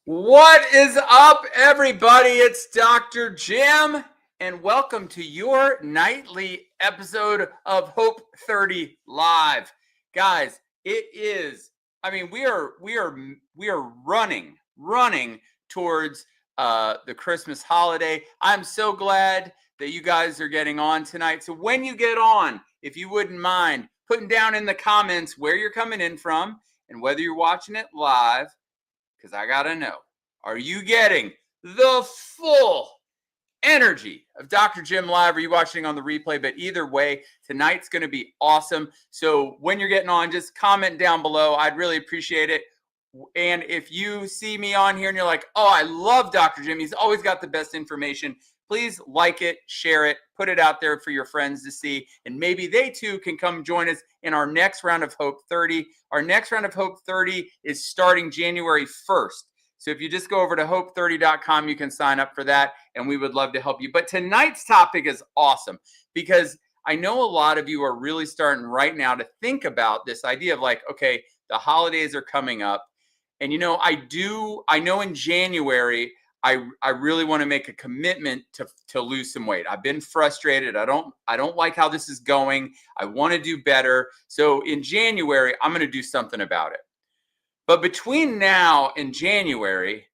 What is up, everybody? It's Dr. Jim, and welcome to your nightly episode of Hope 30 Live. Guys, it is, we are running towards the Christmas holiday. I'm so glad that you guys are getting on tonight. So when you get on, if you wouldn't mind putting down in the comments where you're coming in from and whether you're watching it live, because I got to know, are you getting the full energy of Dr. Jim Live? Are you watching on the replay? But either way, tonight's going to be awesome. So when you're getting on, just comment down below. I'd really appreciate it. And if you see me on here and you're like, oh, I love Dr. Jim, he's always got the best information, please like it, share it, put it out there for your friends to see, and maybe they too can come join us in our next round of Hope 30. Our next round of Hope 30 is starting January 1st. So if you just go over to hope30.com, you can sign up for that, and we would love to help you. But tonight's topic is awesome because I know a lot of you are really starting right now to think about this idea of like, okay, the holidays are coming up. And I know in January, I really want to make a commitment to lose some weight. I've been frustrated. I don't like how this is going. I want to do better. So in January, I'm going to do something about it. But between now and January,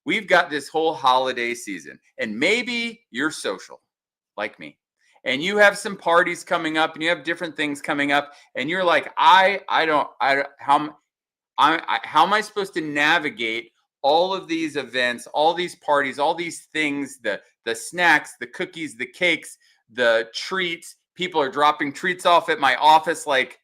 we've got this whole holiday season. And maybe you're social like me. And you have some parties coming up and you have different things coming up. And you're like, how am I supposed to navigate all of these events, all these parties, all these things, the snacks, the cookies, the cakes, the treats? People are dropping treats off at my office. Like,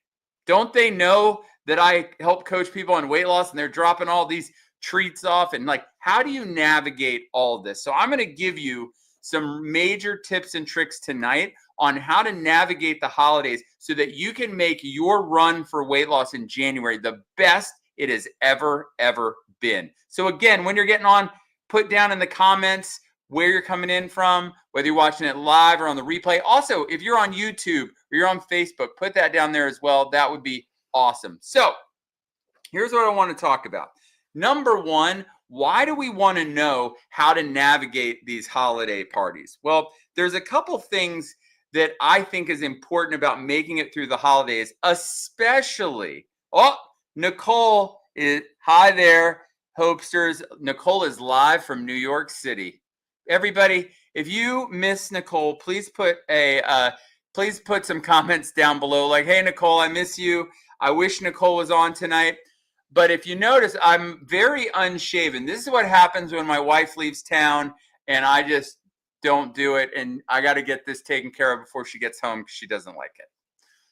don't they know that I help coach people on weight loss and they're dropping all these treats off? And like, how do you navigate all of this? So I'm going to give you some major tips and tricks tonight on how to navigate the holidays so that you can make your run for weight loss in January the best it has ever been. So again, when you're getting on, put down in the comments where you're coming in from, whether you're watching it live or on the replay. Also, if you're on YouTube or you're on Facebook, put that down there as well. That would be awesome. So here's what I want to talk about. Number one, why do we want to know how to navigate these holiday parties? Well, there's a couple things that I think is important about making it through the holidays, especially, Nicole is, hi there, Hopesters. Nicole is live from New York City. Everybody, if you miss Nicole, please put some comments down below like, hey, Nicole, I miss you. I wish Nicole was on tonight. But if you notice, I'm very unshaven. This is what happens when my wife leaves town and I just don't do it. And I got to get this taken care of before she gets home because she doesn't like it.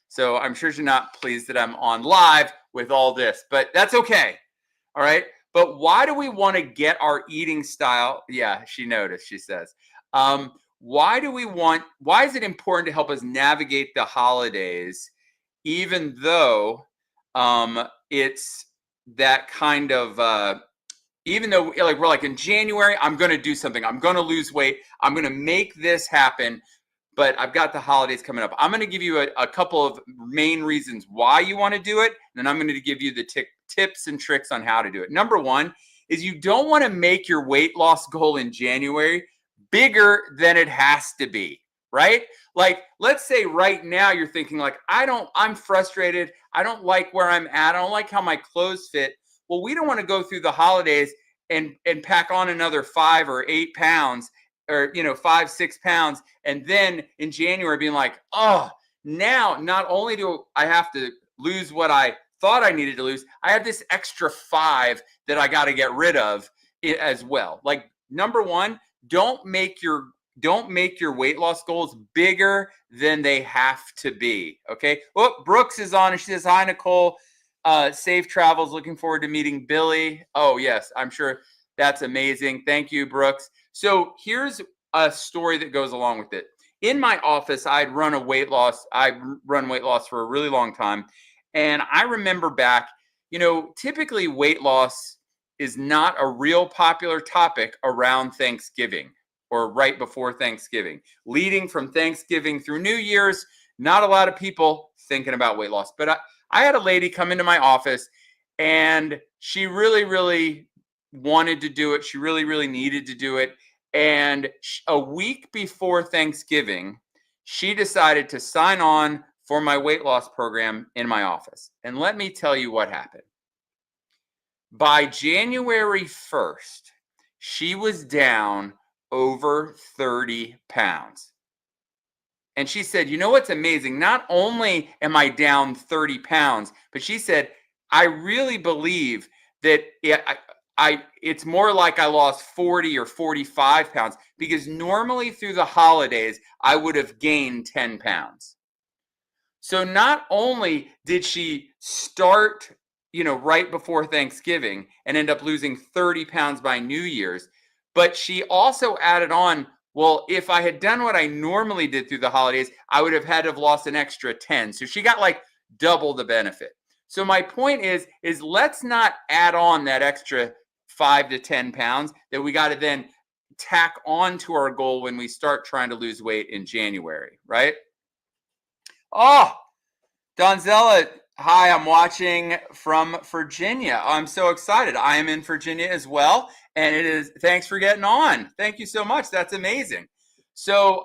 So I'm sure she's not pleased that I'm on live with all this, but that's okay. All right. But why do we want to get our eating style? Yeah, she noticed, she says. Why is it important to help us navigate the holidays, even though it's that kind of, even though like we're like in January, I'm going to do something. I'm going to lose weight. I'm going to make this happen. But I've got the holidays coming up. I'm going to give you a couple of main reasons why you want to do it. And then I'm going to give you the tips and tricks on how to do it. Number one is you don't want to make your weight loss goal in January bigger than it has to be, right? Like, let's say right now you're thinking like, I'm frustrated. I don't like where I'm at. I don't like how my clothes fit. Well, we don't want to go through the holidays and pack on another 5 or 8 pounds or 5, 6 pounds, and then in January being like, oh, now not only do I have to lose what I thought I needed to lose, I have this extra 5 that I got to get rid of as well. Like, number one, don't make your weight loss goals bigger than they have to be. Okay. Well, Brooks is on and she says, hi, Nicole. Safe travels. Looking forward to meeting Billy. Oh, yes, I'm sure that's amazing. Thank you, Brooks. So here's a story that goes along with it. In my office, I run weight loss for a really long time. And I remember back, typically weight loss is not a real popular topic around Thanksgiving or right before Thanksgiving. Leading from Thanksgiving through New Year's, not a lot of people thinking about weight loss. But I had a lady come into my office and she really, really wanted to do it. She really, really needed to do it. And a week before Thanksgiving, she decided to sign on for my weight loss program in my office. And let me tell you what happened. By January 1st, she was down over 30 pounds. And she said, you know what's amazing? Not only am I down 30 pounds, but she said, I really believe that it's more like I lost 40 or 45 pounds, because normally through the holidays, I would have gained 10 pounds. So not only did she start, right before Thanksgiving and end up losing 30 pounds by New Year's, but she also added on, well, if I had done what I normally did through the holidays, I would have had to have lost an extra 10. So she got like double the benefit. So my point is let's not add on that extra 5 to 10 pounds that we got to then tack on to our goal when we start trying to lose weight in January, right? Oh, Donzella, hi, I'm watching from Virginia. I'm so excited. I am in Virginia as well. And thanks for getting on. Thank you so much. That's amazing. So,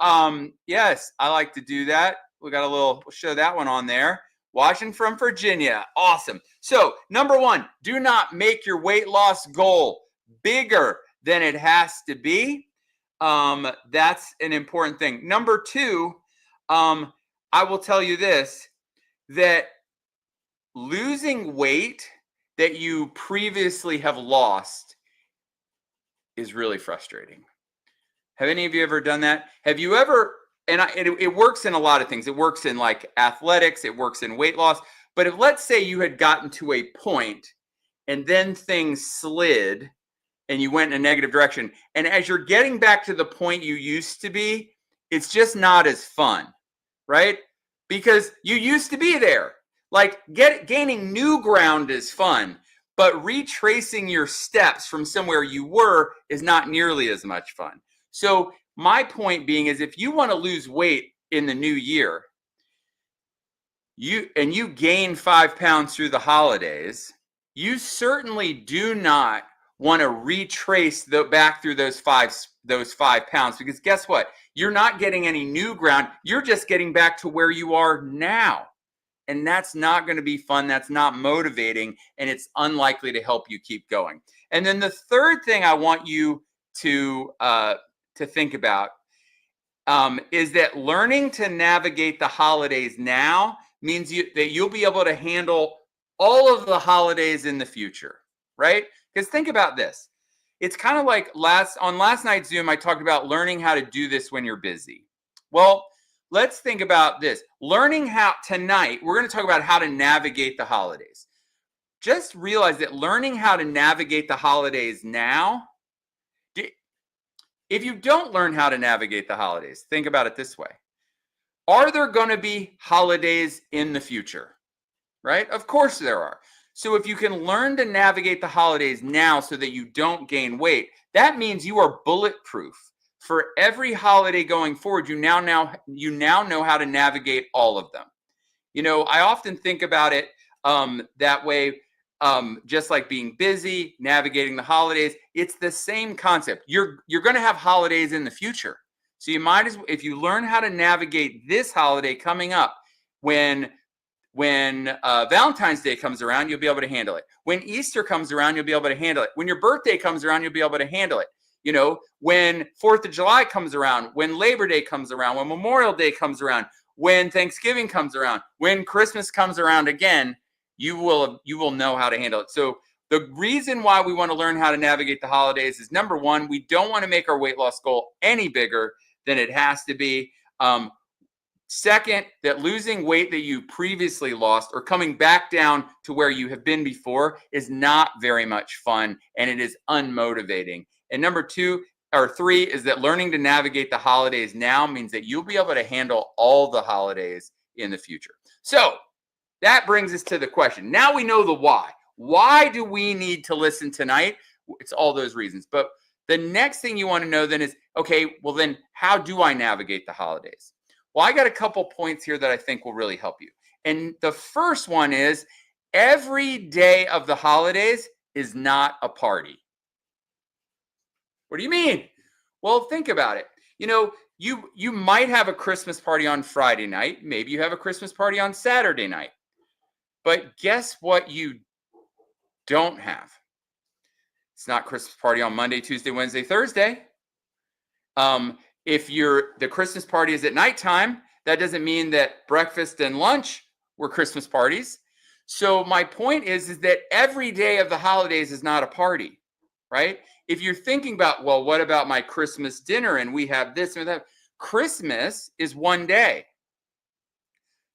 yes, I like to do that. We'll show that one on there. Watching from Virginia. Awesome. So, number one, do not make your weight loss goal bigger than it has to be. That's an important thing. Number two, I will tell you this, that losing weight that you previously have lost is really frustrating. Have any of you ever done that? Have you ever, and it works in a lot of things. It works in like athletics, it works in weight loss. But if, let's say, you had gotten to a point and then things slid and you went in a negative direction, and as you're getting back to the point you used to be, it's just not as fun, right? Because you used to be there. Like gaining new ground is fun, but retracing your steps from somewhere you were is not nearly as much fun. So my point being is, if you want to lose weight in the new year, you gain 5 pounds through the holidays, you certainly do not want to retrace back through those five pounds, because guess what? You're not getting any new ground. You're just getting back to where you are now. And that's not going to be fun. That's not motivating, and it's unlikely to help you keep going. And then the third thing I want you to think about is that learning to navigate the holidays now means that you'll be able to handle all of the holidays in the future, right? Because think about this. It's kind of like on last night's Zoom, I talked about learning how to do this when you're busy. Well, let's think about this. Tonight, we're going to talk about how to navigate the holidays. Just realize that learning how to navigate the holidays now, if you don't learn how to navigate the holidays, think about it this way. Are there going to be holidays in the future? Right? Of course there are. So if you can learn to navigate the holidays now so that you don't gain weight, that means you are bulletproof. For every holiday going forward, you now know how to navigate all of them. I often think about it that way, just like being busy, navigating the holidays. It's the same concept. You're going to have holidays in the future. So you might as well, if you learn how to navigate this holiday coming up, when Valentine's Day comes around, you'll be able to handle it. When Easter comes around, you'll be able to handle it. When your birthday comes around, you'll be able to handle it. When 4th of July comes around, when Labor Day comes around, when Memorial Day comes around, when Thanksgiving comes around, when Christmas comes around again, you will know how to handle it. So the reason why we want to learn how to navigate the holidays is, number one, we don't want to make our weight loss goal any bigger than it has to be. Second, that losing weight that you previously lost or coming back down to where you have been before is not very much fun, and it is unmotivating. And number 2 or 3 is that learning to navigate the holidays now means that you'll be able to handle all the holidays in the future. So that brings us to the question. Now we know the why. Why do we need to listen tonight? It's all those reasons. But the next thing you want to know then is, okay, well then how do I navigate the holidays? Well, I got a couple points here that I think will really help you. And the first one is, every day of the holidays is not a party. What do you mean? Well, think about it. You know, you might have a Christmas party on Friday night. Maybe you have a Christmas party on Saturday night. But guess what you don't have? It's not Christmas party on Monday, Tuesday, Wednesday, Thursday. If the Christmas party is at nighttime, that doesn't mean that breakfast and lunch were Christmas parties. So my point is that every day of the holidays is not a party, right? If you're thinking about, well, what about my Christmas dinner and we have this and that? Christmas is one day.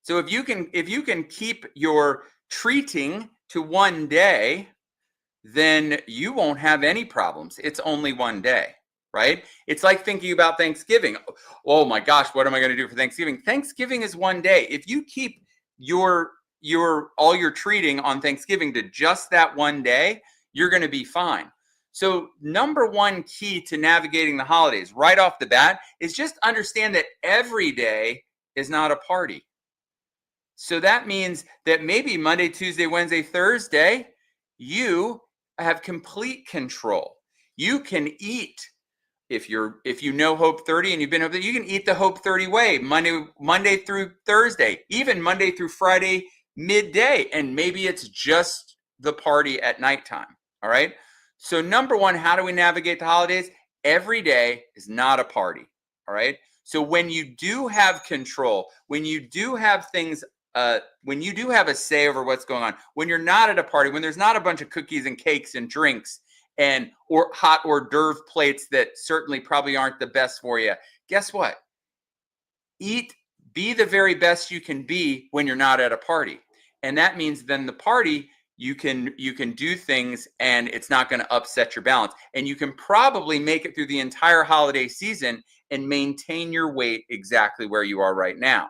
So if you can keep your treating to one day, then you won't have any problems. It's only one day, right? It's like thinking about Thanksgiving. Oh my gosh, what am I going to do for Thanksgiving? Thanksgiving is one day. If you keep your all your treating on Thanksgiving to just that one day, you're going to be fine. So number one key to navigating the holidays right off the bat is just understand that every day is not a party. So that means that maybe Monday, Tuesday, Wednesday, Thursday, you have complete control. You can eat if you know Hope 30 and you've been over there, you can eat the Hope 30 way Monday through Thursday, even Monday through Friday midday, and maybe it's just the party at nighttime. All right. So number one, how do we navigate the holidays? Every day is not a party. All right. So when you do have control, when you do have things, when you do have a say over what's going on, when you're not at a party, when there's not a bunch of cookies and cakes and drinks and or hot hors d'oeuvre plates that certainly probably aren't the best for you, guess what? Be the very best you can be when you're not at a party. And that means then the party, you can do things and it's not going to upset your balance. And you can probably make it through the entire holiday season and maintain your weight exactly where you are right now.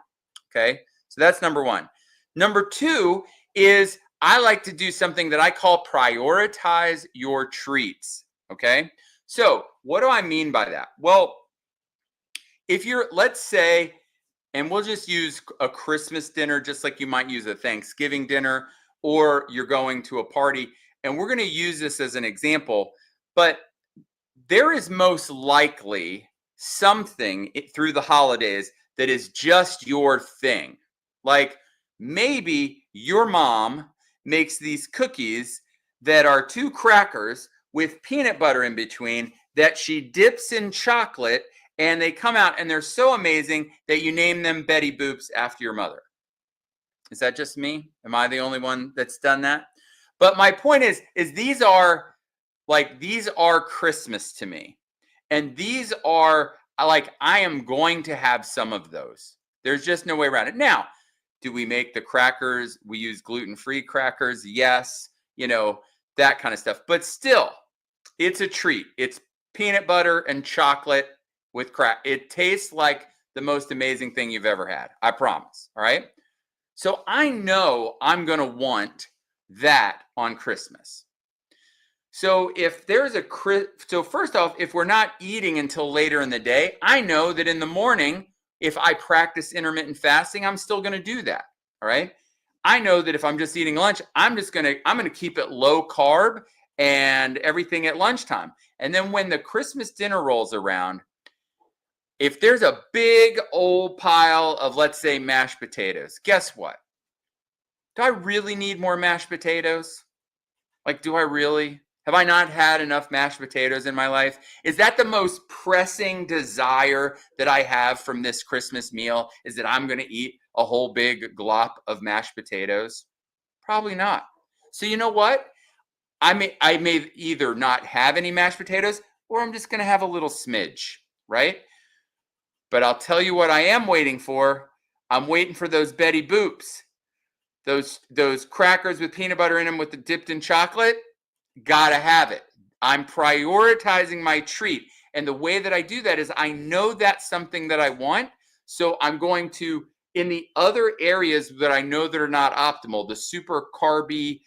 Okay. So that's number one. Number two is I like to do something that I call prioritize your treats. Okay. So what do I mean by that? Well, if let's say, and we'll just use a Christmas dinner, just like you might use a Thanksgiving dinner, or you're going to a party, and we're going to use this as an example, but there is most likely something through the holidays that is just your thing. Like maybe your mom makes these cookies that are 2 crackers with peanut butter in between that she dips in chocolate, and they come out and they're so amazing that you name them Betty Boops after your mother. Is that just me? Am I the only one that's done that? But my point is these are Christmas to me. And these are like, I am going to have some of those. There's just no way around it. Now, do we make the crackers? We use gluten-free crackers. Yes. That kind of stuff. But still, it's a treat. It's peanut butter and chocolate with crack. It tastes like the most amazing thing you've ever had. I promise. All right. So I know I'm going to want that on Christmas. So so first off, if we're not eating until later in the day, I know that in the morning, if I practice intermittent fasting, I'm still going to do that. All right. I know that if I'm just eating lunch, I'm going to keep it low carb and everything at lunchtime. And then when the Christmas dinner rolls around, if there's a big old pile of, let's say, mashed potatoes, guess what? Do I really need more mashed potatoes? Like, do I really? Have I not had enough mashed potatoes in my life? Is that the most pressing desire that I have from this Christmas meal, is that I'm going to eat a whole big glop of mashed potatoes? Probably not. So you know what? I may either not have any mashed potatoes, or I'm just going to have a little smidge, right? But I'll tell you what I am waiting for. I'm waiting for those Betty Boops. Those crackers with peanut butter in them with the dipped in chocolate. Gotta have it. I'm prioritizing my treat. And the way that I do that is I know that's something that I want. So I'm going to, in the other areas that I know that are not optimal, the super carby,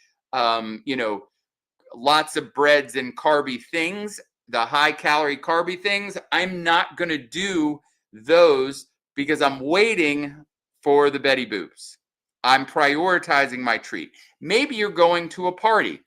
lots of breads and carby things, the high calorie carby things, I'm not going to do those because I'm waiting for the Betty Boops. I'm prioritizing my treat. Maybe you're going to a party.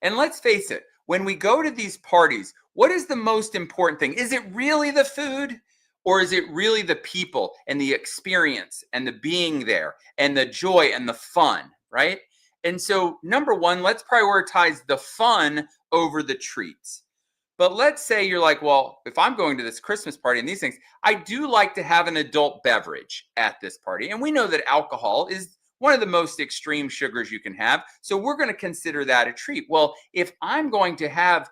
And let's face it, when we go to these parties, what is the most important thing? Is it really the food, or is it really the people and the experience and the being there and the joy and the fun, right? And so, number one, let's prioritize the fun over the treats. But let's say you're like, well, if I'm going to this Christmas party and these things, I do like to have an adult beverage at this party. And we know that alcohol is one of the most extreme sugars you can have. So we're going to consider that a treat. Well, if I'm going to have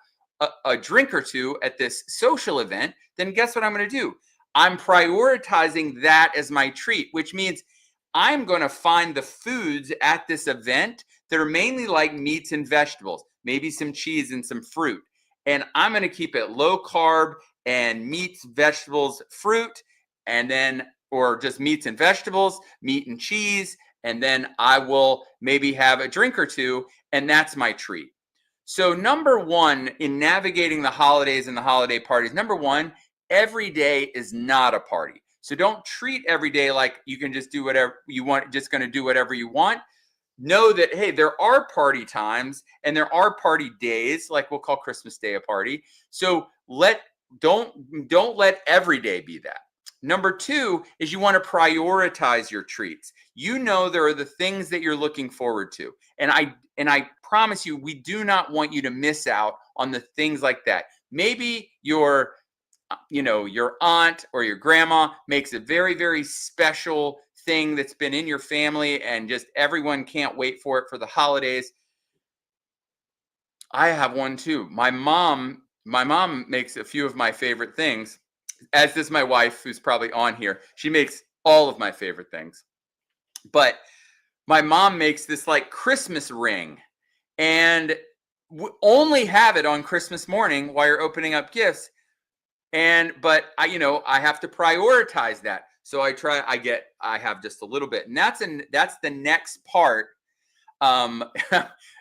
a drink or two at this social event, then guess what I'm going to do? I'm prioritizing that as my treat, which means I'm going to find the foods at this event that are mainly like meats and vegetables, maybe some cheese and some fruit. And I'm going to keep it low carb and meats, vegetables, fruit, and then, or just meats and vegetables, meat and cheese. And then I will maybe have a drink or two, and that's my treat. So number one, in navigating the holidays and the holiday parties, number one, every day is not a party. So don't treat every day like you can just do whatever you want, just going to do whatever you want. Know that, hey, there are party times and there are party days, like we'll call Christmas Day a party. So don't let every day be that. Number two is you want to prioritize your treats. You know there are the things that you're looking forward to. And I promise you, we do not want you to miss out on the things like that. Maybe your aunt or your grandma makes a very, very special thing that's been in your family and just everyone can't wait for it for the holidays. I have one too. My mom makes a few of my favorite things, as does my wife, who's probably on here. She makes all of my favorite things. But my mom makes this like Christmas ring, and only have it on Christmas morning while you're opening up gifts. But I have to prioritize that. So I have just a little bit. And that's the next part.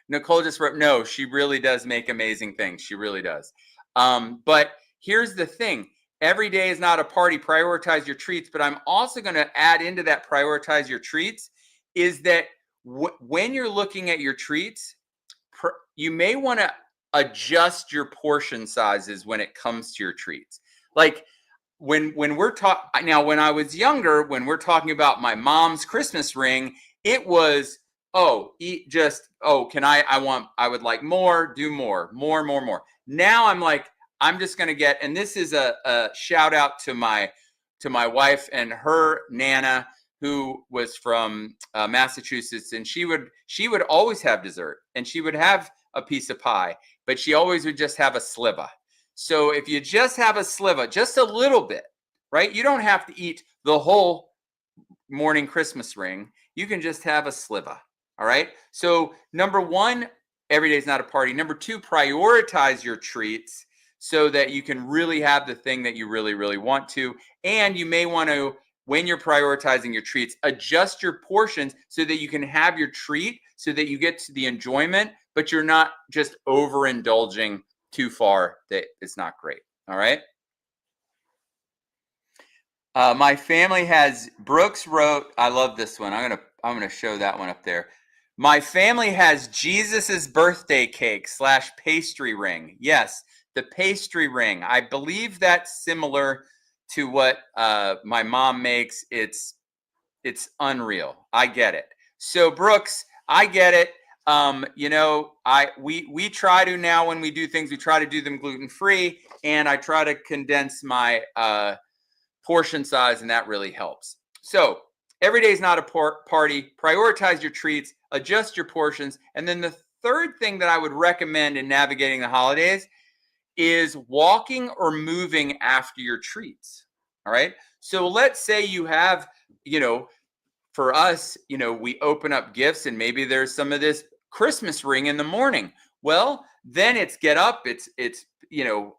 Nicole just wrote, no, she really does make amazing things. She really does. But here's the thing. Every day is not a party. Prioritize your treats. But I'm also going to add into that prioritize your treats is that when you're looking at your treats, you may want to adjust your portion sizes when it comes to your treats. Like when we're talking now, when I was younger, when we're talking about my mom's Christmas ring, it was, I would like more, do more. Now I'm like, I'm just going to get, and this is a shout out to my wife and her Nana, who was from Massachusetts, and she would always have dessert, and she would have a piece of pie, but she always would just have a sliver. So if you just have a sliver, just a little bit, right? You don't have to eat the whole morning Christmas ring. You can just have a sliver. All right. So number one, every day is not a party. Number two, prioritize your treats so that you can really have the thing that you really, really want to. And you may want to, when you're prioritizing your treats, adjust your portions so that you can have your treat so that you get to the enjoyment, but you're not just overindulging too far that it's not great. All right. My family has, Brooks wrote, I love this one. I'm gonna show that one up there. My family has Jesus's birthday cake / pastry ring. Yes, the pastry ring. I believe that's similar to what my mom makes. It's unreal. I get it. So Brooks, I get it. We try to, now when we do things, we try to do them gluten-free, and I try to condense my portion size, and that really helps. So every day is not a party. Prioritize your treats, adjust your portions. And then the third thing that I would recommend in navigating the holidays is walking or moving after your treats. All right. So let's say you have, for us, we open up gifts and maybe there's some of this Christmas ring in the morning. Well, then it's get up, it's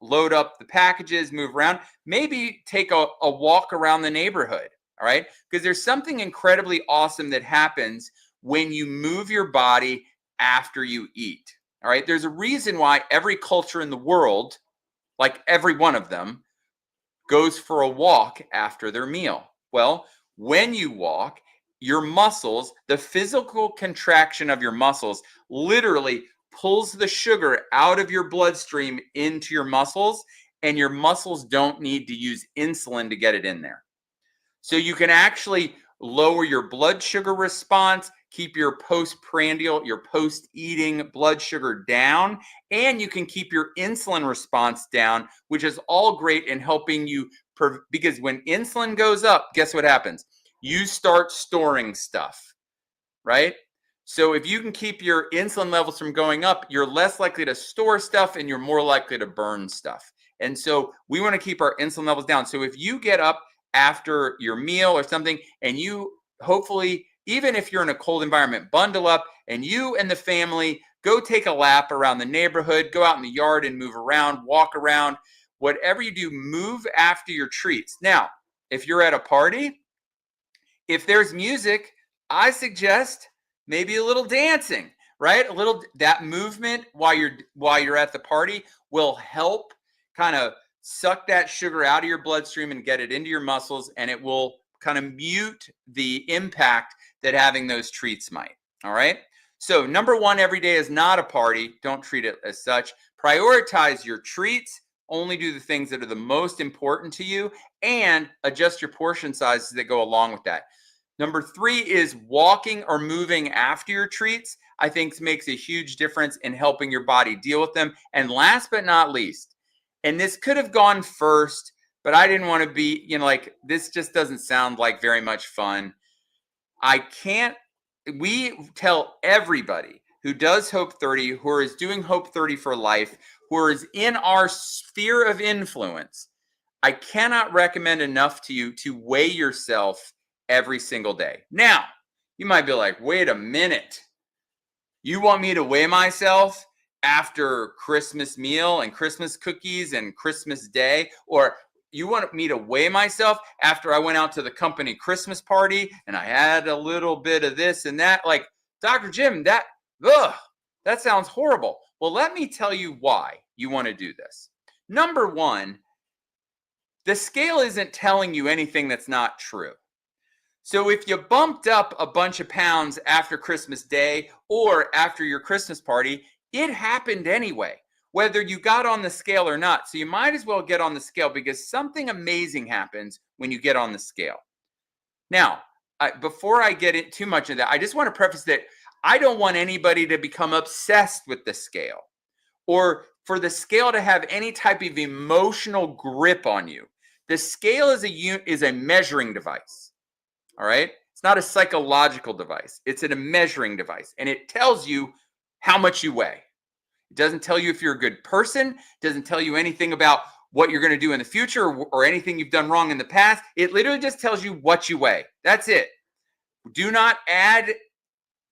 load up the packages, move around, maybe take a walk around the neighborhood. All right. Because there's something incredibly awesome that happens when you move your body after you eat. All right. There's a reason why every culture in the world, like every one of them, goes for a walk after their meal. Well, when you walk, your muscles, the physical contraction of your muscles literally pulls the sugar out of your bloodstream into your muscles, and your muscles don't need to use insulin to get it in there. So you can actually lower your blood sugar response, keep your postprandial, your post-eating blood sugar down, and you can keep your insulin response down, which is all great in helping you, because when insulin goes up, guess what happens? You start storing stuff, right? So if you can keep your insulin levels from going up, you're less likely to store stuff and you're more likely to burn stuff. And so we want to keep our insulin levels down. So if you get up after your meal or something, and you hopefully, even if you're in a cold environment, bundle up and you and the family go take a lap around the neighborhood, go out in the yard and move around, walk around, whatever you do, move after your treats. Now, if you're at a party, if there's music, I suggest maybe a little dancing, right? A little, that movement while you're at the party will help kind of suck that sugar out of your bloodstream and get it into your muscles, and it will kind of mute the impact that having those treats might. All right. So number one, every day is not a party. Don't treat it as such. Prioritize your treats. Only do the things that are the most important to you, and adjust your portion sizes that go along with that. Number three is walking or moving after your treats. I think makes a huge difference in helping your body deal with them. And last but not least, and this could have gone first, but I didn't want to be, like, this just doesn't sound like very much fun. We tell everybody who does Hope 30, who is doing Hope 30 for life, who is in our sphere of influence, I cannot recommend enough to you to weigh yourself every single day. Now, you might be like, wait a minute. You want me to weigh myself after Christmas meal and Christmas cookies and Christmas Day? Or you want me to weigh myself after I went out to the company Christmas party and I had a little bit of this and that? Like, Dr. Jim, that sounds horrible. Well, let me tell you why you want to do this. Number one, the scale isn't telling you anything that's not true. So if you bumped up a bunch of pounds after Christmas Day or after your Christmas party, it happened anyway, whether you got on the scale or not. So you might as well get on the scale, because something amazing happens when you get on the scale. Now, before I get too much of that, I just want to preface that I don't want anybody to become obsessed with the scale, or for the scale to have any type of emotional grip on you. The scale is a measuring device. All right. It's not a psychological device. It's a measuring device, and it tells you how much you weigh. It doesn't tell you if you're a good person. It doesn't tell you anything about what you're going to do in the future or anything you've done wrong in the past. It literally just tells you what you weigh. That's it. Do not add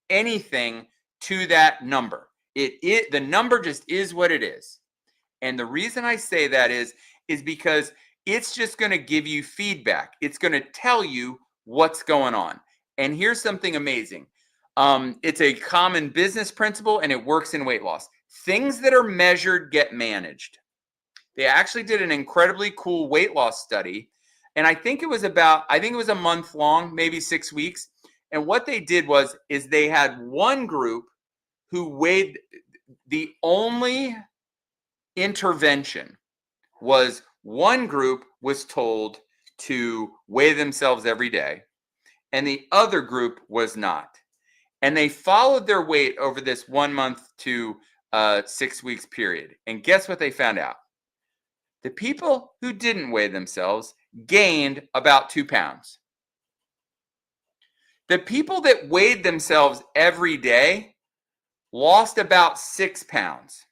anything to that number. The number just is what it is. And the reason I say that is because it's just going to give you feedback. It's going to tell you what's going on. And here's something amazing. It's a common business principle, and it works in weight loss. Things that are measured get managed. They actually did an incredibly cool weight loss study, and I think it was a month long, maybe 6 weeks. And what they did is they had one group who weighed. The only intervention was one group was told to weigh themselves every day, and the other group was not. And they followed their weight over this 1 month to 6 weeks period. And guess what they found out? The people who didn't weigh themselves gained about 2 pounds. The people that weighed themselves every day lost about 6 pounds.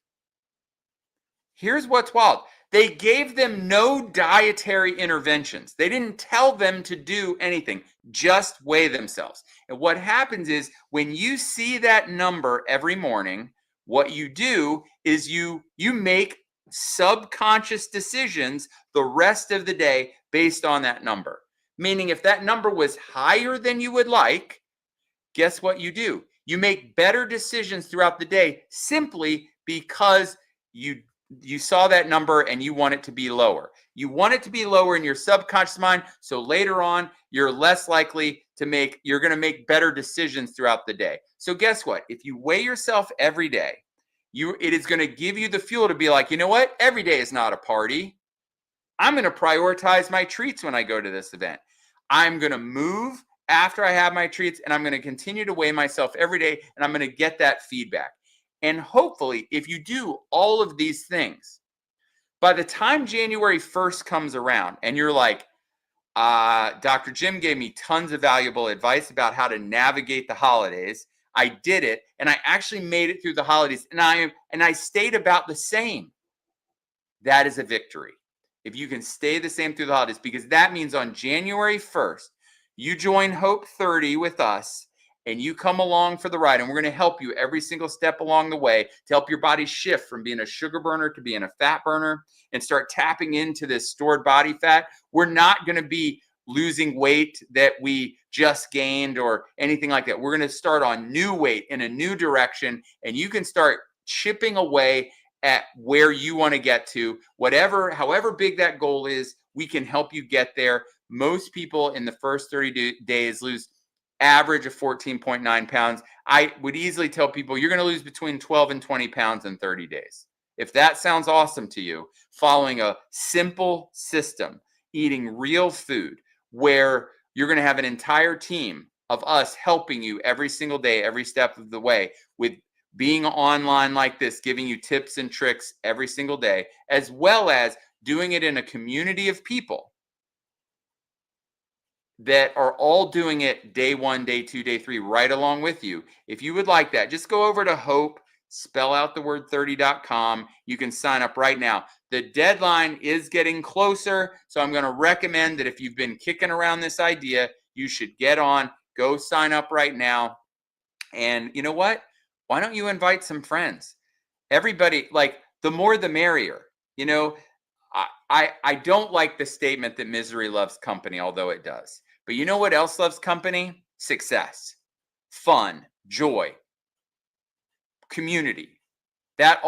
Here's what's wild. They gave them no dietary interventions. They didn't tell them to do anything, just weigh themselves. And what happens is, when you see that number every morning, what you do is you make subconscious decisions the rest of the day based on that number. Meaning, if that number was higher than you would like, guess what you do? You make better decisions throughout the day simply because you saw that number and you want it to be lower. You want it to be lower in your subconscious mind, so later on you're less likely you're going to make better decisions throughout the day. So guess what? If you weigh yourself every day, it is going to give you the fuel to be like, you know what? Every day is not a party. I'm going to prioritize my treats when I go to this event. I'm going to move after I have my treats, and I'm going to continue to weigh myself every day, and I'm going to get that feedback. And hopefully, if you do all of these things, by the time January 1st comes around and you're like, Dr. Jim gave me tons of valuable advice about how to navigate the holidays. I did it, and I actually made it through the holidays, and I stayed about the same. That is a victory. If you can stay the same through the holidays, because that means on January 1st, you join Hope 30 with us, and you come along for the ride, and we're going to help you every single step along the way to help your body shift from being a sugar burner to being a fat burner and start tapping into this stored body fat. We're not going to be losing weight that we just gained or anything like that. We're going to start on new weight in a new direction, and you can start chipping away at where you want to get to, however big that goal is. We can help you get there. Most people in the first 30 days lose average of 14.9 pounds. I would easily tell people you're going to lose between 12 and 20 pounds in 30 days. If that sounds awesome to you, following a simple system, eating real food, where you're going to have an entire team of us helping you every single day, every step of the way, with being online like this, giving you tips and tricks every single day, as well as doing it in a community of people that are all doing it day 1, day 2, day 3, right along with you. If you would like that, just go over to Hope, spell out the word 30.com. You can sign up right now. The deadline is getting closer, so I'm going to recommend that if you've been kicking around this idea, you should get on, go sign up right now. And you know what? Why don't you invite some friends? Everybody, like, the more the merrier. You know, I don't like the statement that misery loves company, although it does. But you know what else loves company? Success, fun, joy, community. That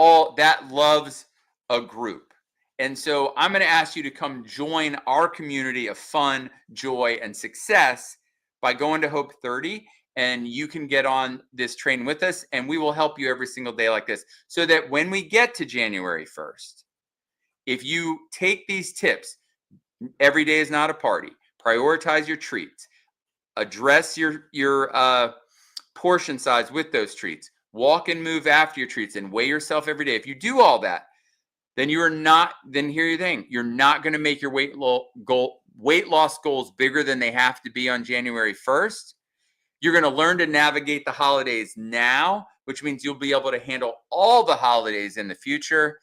loves a group. And so I'm going to ask you to come join our community of fun, joy, and success by going to Hope 30. And you can get on this train with us, and we will help you every single day like this, so that when we get to January 1st, if you take these tips, every day is not a party, prioritize your treats, address your portion size with those treats, walk and move after your treats, and weigh yourself every day. If you do all that, then then here's your thing. You're not going to make your weight loss goals bigger than they have to be on January 1st. You're going to learn to navigate the holidays now, which means you'll be able to handle all the holidays in the future.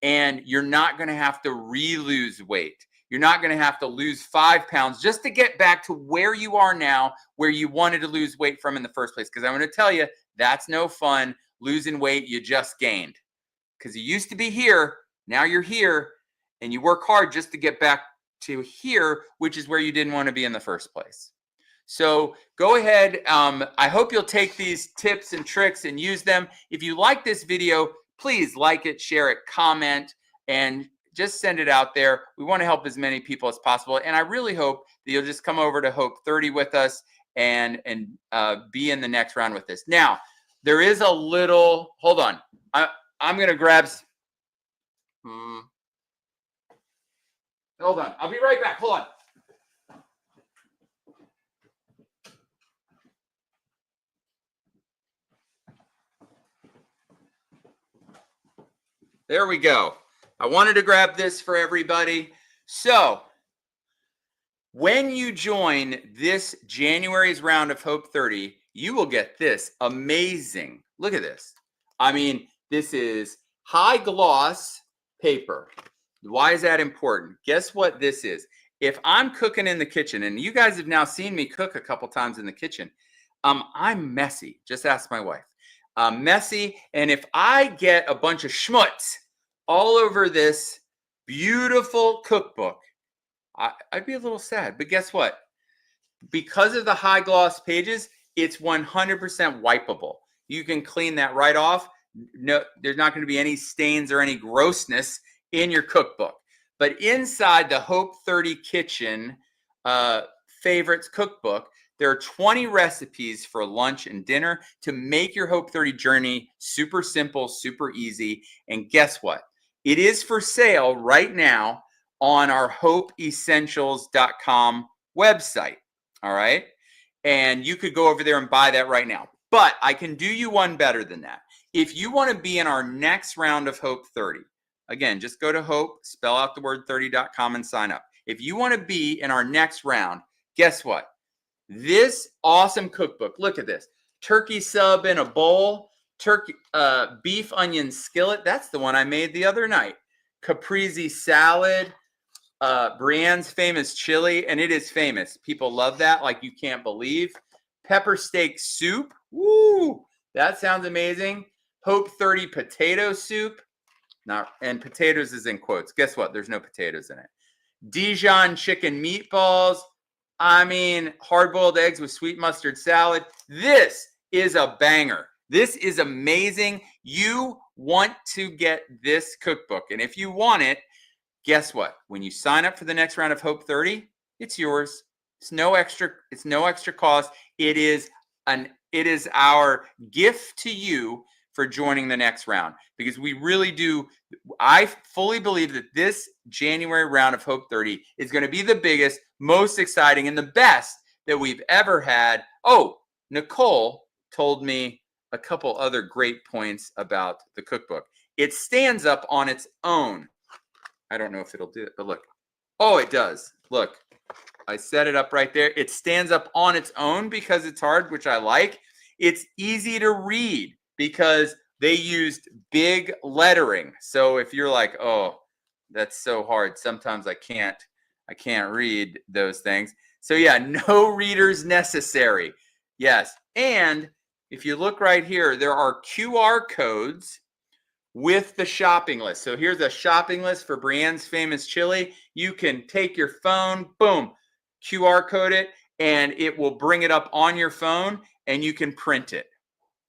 And you're not going to have to re-lose weight. You're not going to have to lose 5 pounds just to get back to where you are now, where you wanted to lose weight from in the first place. Because I'm going to tell you, that's no fun, losing weight you just gained. Because you used to be here, now you're here, and you work hard just to get back to here, which is where you didn't want to be in the first place. So go ahead. I hope you'll take these tips and tricks and use them. If you like this video, please like it, share it, comment, and just send it out there. We want to help as many people as possible. And I really hope that you'll just come over to Hope 30 with us and be in the next round with us. Now, there is a little, hold on. I'm going to grab, hold on. I'll be right back. Hold on. There we go. I wanted to grab this for everybody. So when you join this January's round of Hope 30, you will get this amazing. Look at this. I mean, this is high gloss paper. Why is that important? Guess what this is? If I'm cooking in the kitchen, and you guys have now seen me cook a couple times in the kitchen, I'm messy. Just ask my wife. Messy. And if I get a bunch of schmutz all over this beautiful cookbook, I'd be a little sad. But guess what? Because of the high gloss pages, it's 100% wipeable. You can clean that right off. No, there's not going to be any stains or any grossness in your cookbook. But inside the Hope 30 Kitchen Favorites cookbook, There are 20 recipes for lunch and dinner to make your Hope 30 journey super simple, super easy. And guess what? It is for sale right now on our hopeessentials.com website. All right. And you could go over there and buy that right now. But I can do you one better than that. If you want to be in our next round of Hope 30, again, just go to Hope, spell out the word 30.com and sign up. If you want to be in our next round, guess what? This awesome cookbook, look at this. Turkey sub in a bowl, turkey beef onion skillet. That's the one I made the other night. Caprese salad, Brienne's famous chili, and it is famous. People love that like you can't believe. Pepper steak soup. Woo! That sounds amazing. Hope 30 potato soup. And potatoes is in quotes. Guess what? There's no potatoes in it. Dijon chicken meatballs. I mean, hard-boiled eggs with sweet mustard salad. This is a banger. This is amazing. You want to get this cookbook. And if you want it, guess what? When you sign up for the next round of Hope 30, it's yours. It's no extra cost. It is our gift to you for joining the next round, because we really do. I fully believe that this January round of Hope 30 is going to be the biggest, most exciting, and the best that we've ever had. Oh, Nicole told me a couple other great points about the cookbook. It stands up on its own. I don't know if it'll do it, but look. Oh, it does. Look, I set it up right there. It stands up on its own because it's hard, which I like. It's easy to read because they used big lettering. So if you're like, oh, that's so hard, sometimes I can't read those things. So yeah, no readers necessary. Yes. And if you look right here, there are QR codes with the shopping list. So here's a shopping list for Brienne's famous chili. You can take your phone, boom, QR code it, and it will bring it up on your phone and you can print it.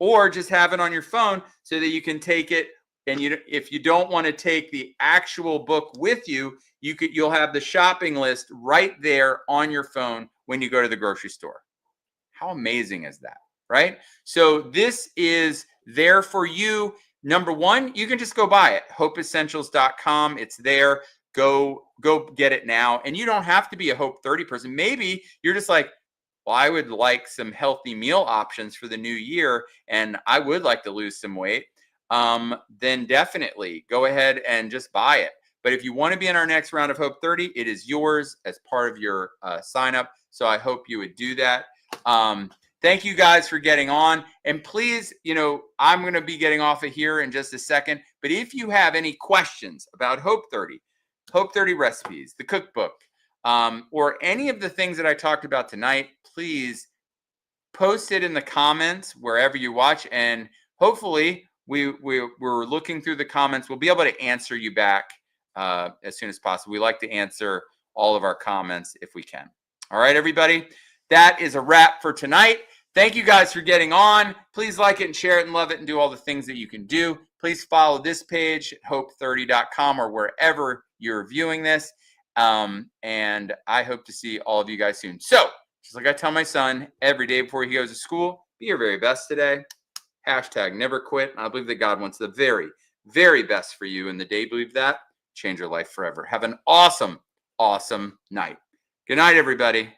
Or just have it on your phone so that you can take it, and if you don't want to take the actual book with you, you'll have the shopping list right there on your phone when you go to the grocery store. How amazing is that, right? So this is there for you. Number one, you can just go buy it. hopeessentials.com. It's there. Go get it now. And you don't have to be a Hope 30 person. Maybe you're just like, well, I would like some healthy meal options for the new year, and I would like to lose some weight. Then definitely go ahead and just buy it. But if you want to be in our next round of Hope 30, it is yours as part of your sign up. So I hope you would do that. Thank you guys for getting on. And please, I'm going to be getting off of here in just a second. But if you have any questions about Hope 30, Hope 30 recipes, the cookbook, or any of the things that I talked about tonight, please post it in the comments wherever you watch. And hopefully we're looking through the comments. We'll be able to answer you back as soon as possible. We like to answer all of our comments if we can. All right, everybody. That is a wrap for tonight. Thank you guys for getting on. Please like it and share it and love it and do all the things that you can do. Please follow this page at hope30.com or wherever you're viewing this. And I hope to see all of you guys soon. So, just like I tell my son every day before he goes to school, be your very best today. Hashtag never quit. I believe that God wants the very, very best for you. And the day you believe that, change your life forever. Have an awesome, awesome night. Good night, everybody.